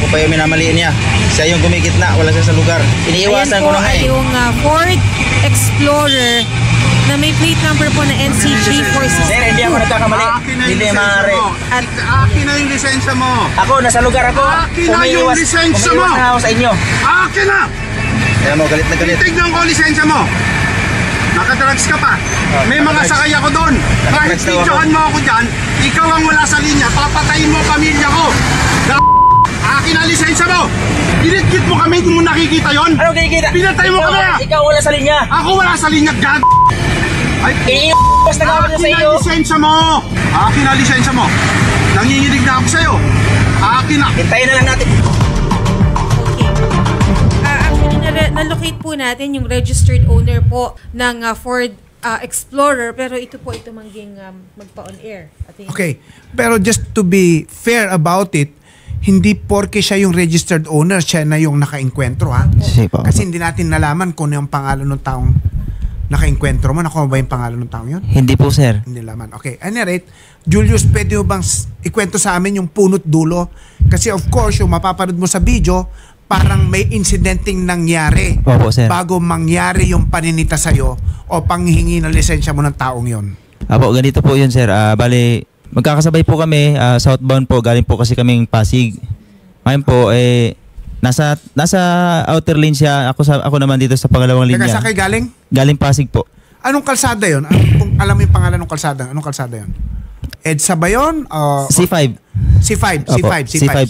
pa yung minamaliin niya. Siya yung gumigit na, wala siya sa lugar. Iniiwasan ko na nga eh. Yung Ford Explorer na may plate number po na NCG 462. Sir, hindi ako nagkakamali. Hindi maaari. Akin na yung lisensya mo. Ako, nasa lugar ako. Akin na yung lisensya mo. Umiiwas na ako sa inyo. Akin na! Kaya mo, galit na galit. Titignan ko lisensya mo. Nakadrugs ka pa. May mga sakay ako doon. Kahit videohan mo ako dyan, ikaw ang wala sa linya. Papatayin mo pamilya ko. Akin na lisensya mo. Binitgit mo kami, hindi mo nakikita yon. Ano kinikita? Pinatay mo kami. Ikaw wala sa linya. Ako wala sa linya, gag. Ay, Iiwas na ako sa iyo. akin na lisensya mo. Akin na lisensya mo. Nanginginig na ako sa'yo. Akin na. Hintayin na lang natin. Actually, na-locate po natin yung registered owner po ng Ford Explorer, pero ito po mangging magpa-on air. Okay, pero just to be fair about it, hindi porke siya yung registered owner, siya na yung naka-enkwentro, ha? Kasi hindi natin nalaman kung ano yung pangalan ng taong naka-enkwentro mo. Nakuha ba yung pangalan ng taong yun? Hindi po, sir. Hindi nalaman. Okay, any rate, Julius, pwede mo bang ikwento sa amin yung punot dulo? Kasi of course, yung mapapanood mo sa video, parang may incidenting nangyari. Opo, sir. Bago mangyari yung paninita sa'yo o panghihingi ng lisensya mo ng taong yon. Apo, ganito po yun, sir. Bali, magkakasabay po kami, southbound po, galing po kasi kaming Pasig. Ngayon po, nasa outer lane siya, ako naman dito sa pangalawang linya. Teka, saan kayo galing? Galing Pasig po. Anong kalsada yun? Kung alam mo yung pangalan ng kalsada, anong kalsada yun? EDSA ba yun? C5. C5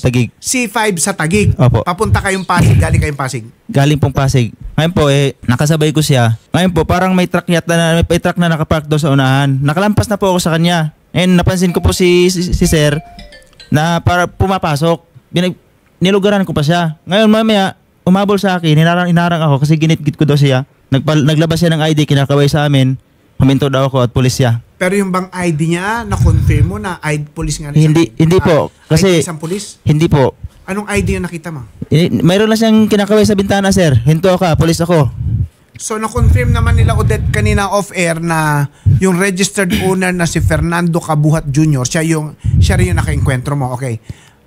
Taguig. C5 sa Taguig. Opo. Papunta kayong Pasig, galing kayong Pasig. Galing pong Pasig. Ngayon po, nakasabay ko siya. Ngayon po, parang may truck na nakapark doon sa unahan. Nakalampas na po ako sa kanya. And napansin ko po si sir na para pumapasok. Nilugaran ko pa siya. Ngayon mamaya, umabol sa akin, hinarang ako kasi ginitgit ko daw siya. Naglabas siya ng ID, kinakaway sa amin. Huminto daw ako at pulis siya. Pero yung bang ID niya, na-confirm mo na ID police nga? Hindi po. Kasi, ID isang police? Hindi po. Anong ID yung nakita mo? Mayroon lang siyang kinakaway sa bintana, sir. Hinto ka, pulis ako. So, na-confirm naman nila Odette kanina off-air na yung registered owner na si Fernando Cabuhat Jr., siya rin yung naka-enkwentro mo. Okay.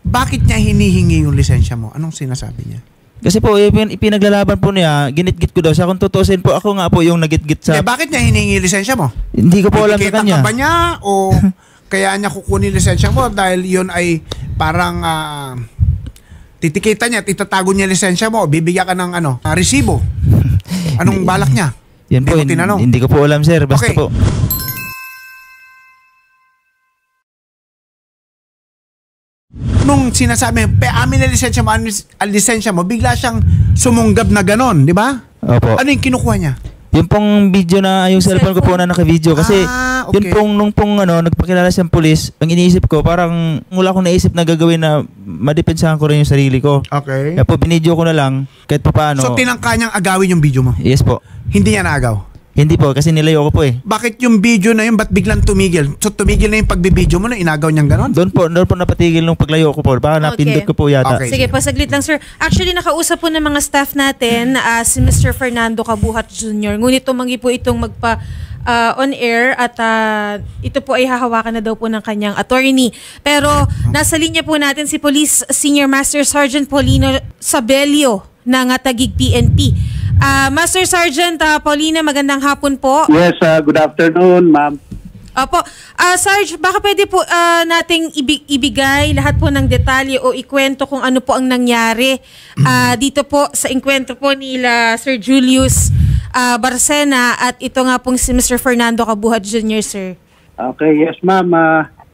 Bakit niya hinihingi yung lisensya mo? Anong sinasabi niya? Kasi po, ipinaglalaban po niya, ginitgit ko daw siya. Kung tutusin po, ako nga po yung nagitgit sa... bakit niya hinihingi lisensya mo? Hindi ko po alam sa kanya. Ka ba niya o kaya niya kukunin lisensya mo dahil yun ay parang titikita niya, itatago niya lisensya mo, bibigyan ka ng resibo. Anong balak niya? Yan po, hindi ko po alam, sir. Basta okay. Po. Nung sinasabi, amin na lisensya mo, bigla siyang sumunggab na ganon, di ba? Opo. Ano yung kinukuha niya? Yung pong video na, yung cellphone ko po na naka-video. Kasi okay. Yun pong, nung pong nagpakilala siyang pulis, ang iniisip ko, parang wala akong naisip na gagawin na madepensahan ko rin yung sarili ko. Okay. Kaya po, binidyo ko na lang, kahit pa paano. So, tinangka niyang agawin yung video mo? Yes po. Hindi niya naagaw? Hindi po, kasi nilayo ko po eh. Bakit yung video na yun, ba't biglang tumigil? So tumigil na yung pagbibideo mo na inagaw niyang ganon? Doon po napatigil nung paglayo ko po. Baka napindot ko po yata. Okay. Sige, pasaglit lang sir. Actually, nakausap po ng mga staff natin si Mr. Fernando Cabuhat Jr. Ngunit tumangi po itong magpa on air at ito po ay hahawakan na daw po ng kanyang attorney. Pero nasa linya po natin si Police Senior Master Sergeant Paulino Sabelio ng Taguig PNP. Master Sergeant Paulina, magandang hapon po. Yes, good afternoon, ma'am. Opo. Sarge, baka pwede po nating ibigay lahat po ng detalye o ikwento kung ano po ang nangyari dito po sa enkwentro po nila Sir Julius Barcena at ito nga pong si Mr. Fernando Cabuhat Jr., sir. Okay, yes, ma'am.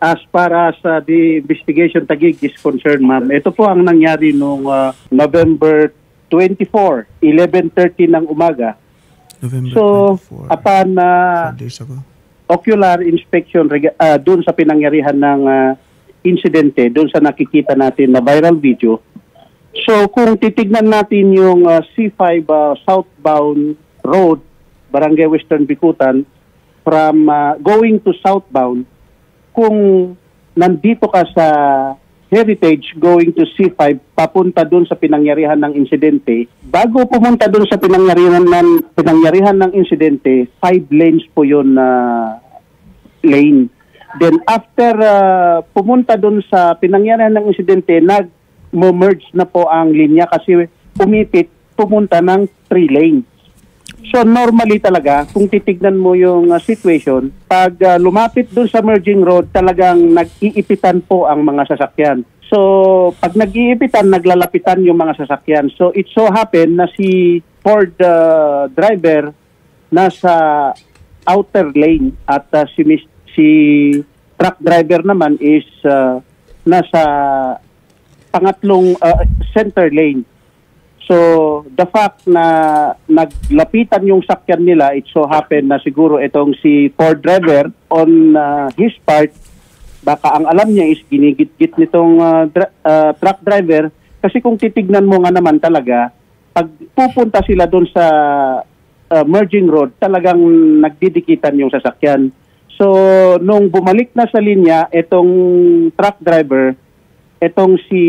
As far as the investigation Taguig is concerned, ma'am, ito po ang nangyari noong November 24, 11:30 ng umaga. So, upon ocular inspection doon sa pinangyarihan ng insidente, doon sa nakikita natin na viral video. So, kung titignan natin yung C5 southbound road, Barangay Western Bikutan, from going to southbound, kung nandito ka sa Heritage going to C5 papunta doon sa pinangyarihan ng insidente. Bago pumunta doon sa pinangyarihan ng insidente, 5 lanes po yun lane. Then after pumunta doon sa pinangyarihan ng insidente, merge na po ang linya kasi umipit, pumunta ng 3 lanes. So normally talaga, kung titignan mo yung situation, pag lumapit dun sa merging road, talagang nag-iipitan po ang mga sasakyan. So pag nag-iipitan, naglalapitan yung mga sasakyan. So it so happen na si Ford driver nasa outer lane at si truck driver naman is nasa pangatlong center lane. So, the fact na naglapitan yung sakyan nila, it so happen na siguro itong si Ford driver on his part, baka ang alam niya is ginigit-git nitong truck driver. Kasi kung titignan mo nga naman talaga, pag pupunta sila doon sa merging road, talagang nagdidikitan yung sasakyan. So, nung bumalik na sa linya, itong truck driver, itong si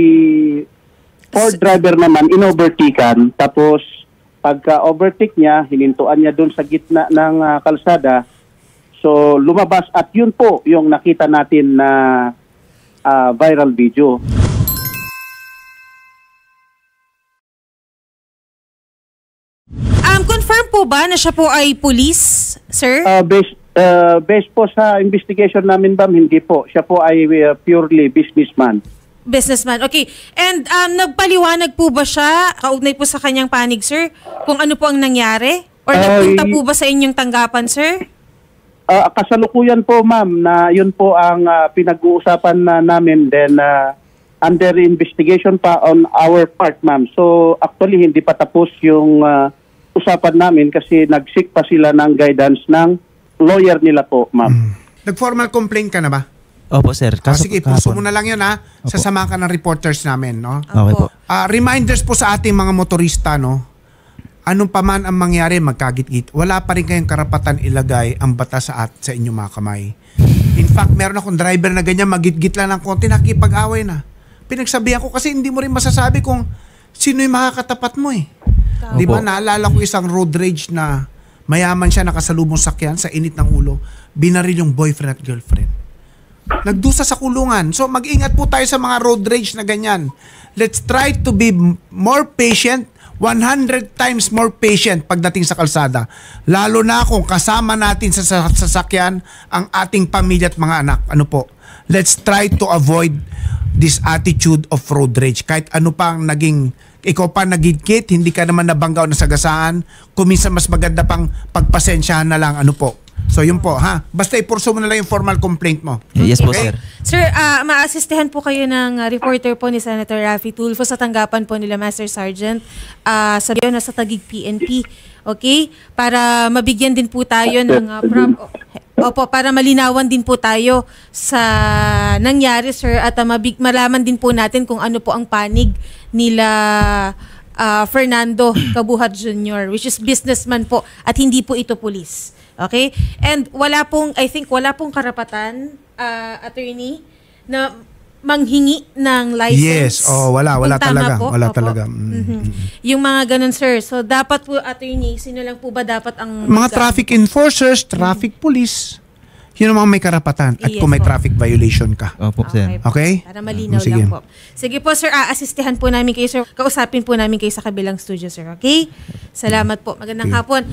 Ford driver naman, inovertikan. Tapos, pagka-overtake niya, hinintuan niya doon sa gitna ng kalsada. So, lumabas at yun po yung nakita natin na viral video. Confirm po ba na siya po ay police, sir? Based po sa investigation namin, ma'am, hindi po. Siya po ay purely businessman. Businessman. Okay. And nagpaliwanag po ba siya, kaugnay po sa kanyang panig, sir, kung ano po ang nangyari? Or nagpunta po ba sa inyong tanggapan, sir? Kasalukuyan po, ma'am, na yun po ang pinag-uusapan namin. Then, under investigation pa on our part, ma'am. So, actually, hindi pa tapos yung usapan namin kasi nag-seek pa sila ng guidance ng lawyer nila po, ma'am. Nag-formal complaint ka na ba? Opo, sir. Sige, puso mo na lang yun ha. Sasama ka ng reporters namin, no? Okay po. Reminders po sa ating mga motorista, no? Anong pa man ang mangyari, magkagit-git, wala pa rin kayong karapatan ilagay ang batas sa inyong mga kamay. In fact, meron akong driver na ganyan, magit-git lang ng konti, nakikipag-away na. Pinagsabihan ko kasi hindi mo rin masasabi kung sino yung makakatapat mo eh. Di ba, naalala ko isang road rage na mayaman siya, nakasalubong sakyan sa init ng ulo, binaril yung boyfriend at girlfriend. Nagdusa sa kulungan. So mag-ingat po tayo sa mga road rage na ganyan. Let's try to be more patient, 100 times more patient pagdating sa kalsada. Lalo na kung kasama natin sa sasakyan ang ating pamilya at mga anak. Ano po? Let's try to avoid this attitude of road rage. Kahit ano pang naging, ikaw pa nagigkit, hindi ka naman nabanggaw na sagasaan, kung minsan mas maganda pang pagpasensyahan na lang. Ano po? So yun po, ha? Basta ipurso mo na lang yung formal complaint mo. Yes po, sir. Sir, maasistihan po kayo ng reporter po ni Senator Raffy Tulfo sa tanggapan po nila Master Sergeant sa sa Taguig PNP. Okay? Para mabigyan din po tayo ng para malinawan din po tayo sa nangyari, sir, at malaman din po natin kung ano po ang panig nila Fernando Kabuhat Jr., which is businessman po at hindi po ito police. Okay? And I think wala pong karapatan, attorney, na manghingi ng license. Yes, wala talaga. Po. Wala talaga. Yung mga ganun, sir. So, dapat po, attorney, sino lang po ba dapat ang... Mga traffic enforcers, traffic police, yun ang mga may karapatan at Yes, kung may po. traffic violation ka. Opo, sir. Okay? Para malinaw Sige. lang po. Sige po, sir. Asistihan po namin kayo, sir. Kausapin po namin kayo sa kabilang studio, sir. Okay? Salamat po. Magandang hapon.